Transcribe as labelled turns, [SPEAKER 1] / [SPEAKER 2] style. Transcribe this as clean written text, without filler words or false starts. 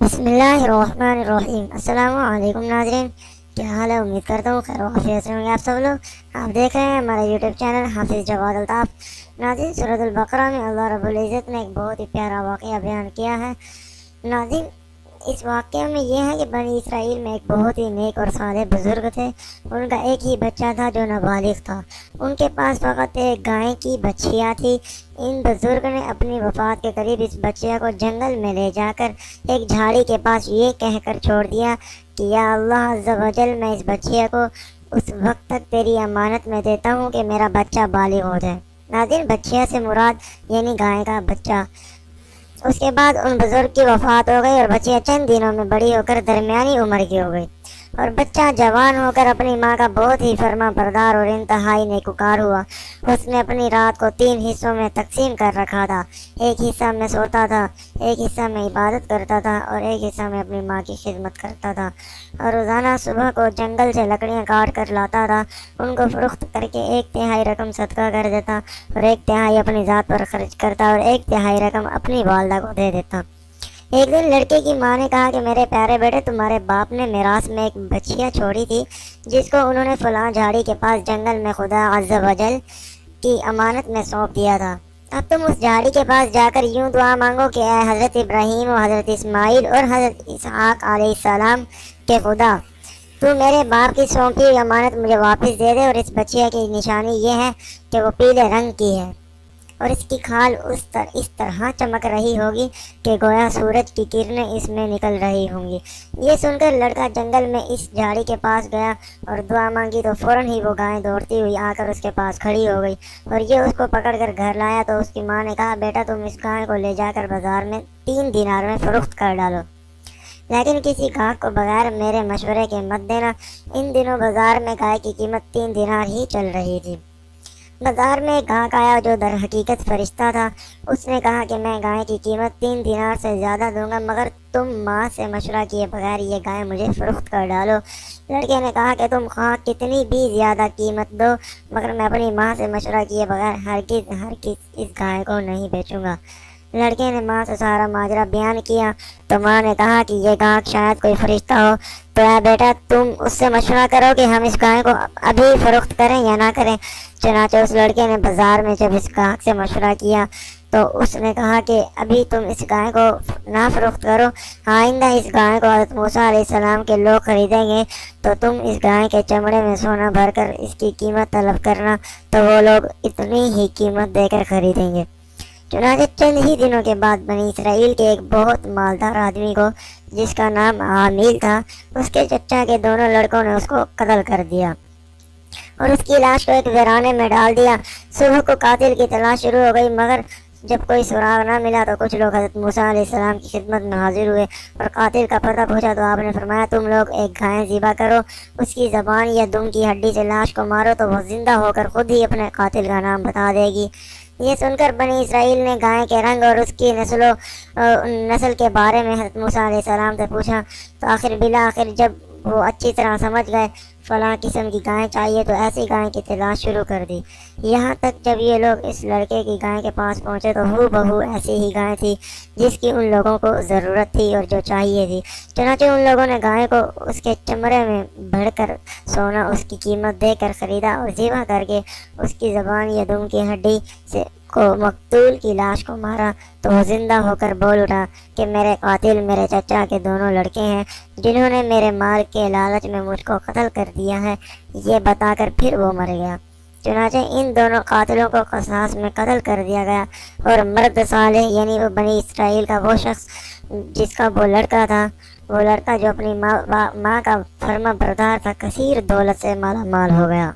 [SPEAKER 1] بسم اللہ الرحمن الرحیم۔ السلام علیکم ناظرین، کیا حال ہے؟ امید کرتا ہوں خیر و عافیت سے ہوں گے آپ سب لوگ۔ آپ دیکھ رہے ہیں ہمارا یوٹیوب چینل حافظ جواد الطاف۔ ناظرین، سورۃ البقرہ میں اللہ رب العزت نے ایک بہت ہی پیارا واقعہ بیان کیا ہے۔ ناظرین، اس واقعے میں یہ ہے کہ بنی اسرائیل میں ایک بہت ہی نیک اور صالح بزرگ تھے۔ ان کا ایک ہی بچہ تھا جو نابالغ تھا۔ ان کے پاس فقط ایک گائے کی بچھیا تھی۔ ان بزرگ نے اپنی وفات کے قریب اس بچیا کو جنگل میں لے جا کر ایک جھاڑی کے پاس یہ کہہ کر چھوڑ دیا کہ یا اللہ عز و جل، میں اس بچیا کو اس وقت تک تیری امانت میں دیتا ہوں کہ میرا بچہ بالغ ہو جائے۔ ناظرین، بچیا سے مراد یعنی گائے کا بچہ۔ اس کے بعد ان بزرگ کی وفات ہو گئی اور بچیا چند دنوں میں بڑی ہو کر درمیانی عمر کی ہو گئی، اور بچہ جوان ہو کر اپنی ماں کا بہت ہی فرما بردار اور انتہائی نیکوکار ہوا۔ اس نے اپنی رات کو 3 حصوں میں تقسیم کر رکھا تھا۔ ایک حصہ میں سوتا تھا، ایک حصہ میں عبادت کرتا تھا، اور ایک حصہ میں اپنی ماں کی خدمت کرتا تھا۔ اور روزانہ صبح کو جنگل سے لکڑیاں کاٹ کر لاتا تھا، ان کو فروخت کر کے 1/3 رقم صدقہ کر دیتا، اور 1/3 اپنی ذات پر خرچ کرتا، اور 1/3 رقم اپنی والدہ کو دے دیتا۔ ایک دن لڑکے کی ماں نے کہا کہ میرے پیارے بیٹے، تمہارے باپ نے میراث میں ایک بچیا چھوڑی تھی جس کو انہوں نے فلاں جھاڑی کے پاس جنگل میں خدا عز و جل کی امانت میں سونپ دیا تھا۔ اب تم اس جھاڑی کے پاس جا کر یوں دعا مانگو کہ اے حضرت ابراہیم و حضرت اسماعیل اور حضرت اسحاق علیہ السلام کے خدا، تو میرے باپ کی سونپی ہوئی امانت مجھے واپس دے دے، اور اس بچیا کی نشانی یہ ہے کہ وہ پیلے رنگ کی ہے اور اس کی کھال اس طرح چمک رہی ہوگی کہ گویا سورج کی کرنیں اس میں نکل رہی ہوں گی۔ یہ سن کر لڑکا جنگل میں اس جھاڑی کے پاس گیا اور دعا مانگی تو فوراً ہی وہ گائے دوڑتی ہوئی آ کر اس کے پاس کھڑی ہو گئی، اور یہ اس کو پکڑ کر گھر لایا تو اس کی ماں نے کہا بیٹا، تم اس گائے کو لے جا کر بازار میں 3 دینار میں فروخت کر ڈالو، لیکن کسی گاہک کو بغیر میرے مشورے کے مت دینا۔ ان دنوں بازار میں گائے کی قیمت 3 دینار ہی چل رہی تھی۔ بازار میں ایک گاہک آیا جو در حقیقت فرشتہ تھا۔ اس نے کہا کہ میں گائے کی قیمت 3 دینار سے زیادہ دوں گا، مگر تم ماں سے مشورہ کیے بغیر یہ گائے مجھے فروخت کر ڈالو۔ لڑکے نے کہا کہ تم خواہ کتنی بھی زیادہ قیمت دو، مگر میں اپنی ماں سے مشورہ کیے بغیر ہرگز اس گائے کو نہیں بیچوں گا۔ لڑکے نے ماں سے سارا ماجرا بیان کیا تو ماں نے کہا کہ یہ گاہک شاید کوئی فرشتہ ہو، تو اے بیٹا، تم اس سے مشورہ کرو کہ ہم اس گائے کو ابھی فروخت کریں یا نہ کریں۔ چنانچہ اس لڑکے نے بازار میں جب اس گاہک سے مشورہ کیا تو اس نے کہا کہ ابھی تم اس گائے کو نہ فروخت کرو، آئندہ اس گائے کو حضرت موسیٰ علیہ السلام کے لوگ خریدیں گے تو تم اس گائے کے چمڑے میں سونا بھر کر اس کی قیمت طلب کرنا، تو وہ لوگ اتنی ہی قیمت دے کر خریدیں گے۔ چنانچہ چند ہی دنوں کے بعد بنی اسرائیل کے ایک بہت مالدار آدمی کو، جس کا نام عامیل تھا، اس کے چچا کے دونوں لڑکوں نے اس کو قتل کر دیا اور اس کی لاش کو ایک ویرانے میں ڈال دیا۔ صبح کو قاتل کی تلاش شروع ہو گئی، مگر جب کوئی سراغ نہ ملا تو کچھ لوگ حضرت موسیٰ علیہ السلام کی خدمت میں حاضر ہوئے اور قاتل کا پتہ پوچھا تو آپ نے فرمایا تم لوگ ایک گائے ذبح کرو، اس کی زبان یا دم کی ہڈی سے لاش کو مارو تو وہ زندہ ہو کر خود ہی اپنے قاتل کا نام بتا دے گی۔ یہ سن کر بنی اسرائیل نے گائے کے رنگ اور اس کی نسل کے بارے میں حضرت موسیٰ علیہ السلام سے پوچھا، تو بالآخر جب وہ اچھی طرح سمجھ گئے فلاں قسم کی گائے چاہیے تو ایسی گائے کی تلاش شروع کر دی۔ یہاں تک جب یہ لوگ اس لڑکے کی گائے کے پاس پہنچے تو ہو بہو ایسی ہی گائے تھی جس کی ان لوگوں کو ضرورت تھی اور جو چاہیے تھی۔ چنانچہ ان لوگوں نے گائے کو اس کے چمڑے میں بھر کر سونا اس کی قیمت دے کر خریدا اور ذبح کر کے اس کی زبان یا دم کی ہڈی سے مقتول کی لاش کو مارا تو وہ زندہ ہو کر بول اٹھا کہ میرے قاتل میرے چچا کے دونوں لڑکے ہیں جنہوں نے میرے مال کے لالچ میں مجھ کو قتل کر دیا ہے۔ یہ بتا کر پھر وہ مر گیا۔ چنانچہ ان دونوں قاتلوں کو قصاص میں قتل کر دیا گیا، اور مرد صالح یعنی وہ بنی اسرائیل کا وہ شخص جس کا وہ لڑکا تھا، وہ لڑکا جو اپنی ماں کا فرما بردار تھا، کثیر دولت سے مالا مال ہو گیا۔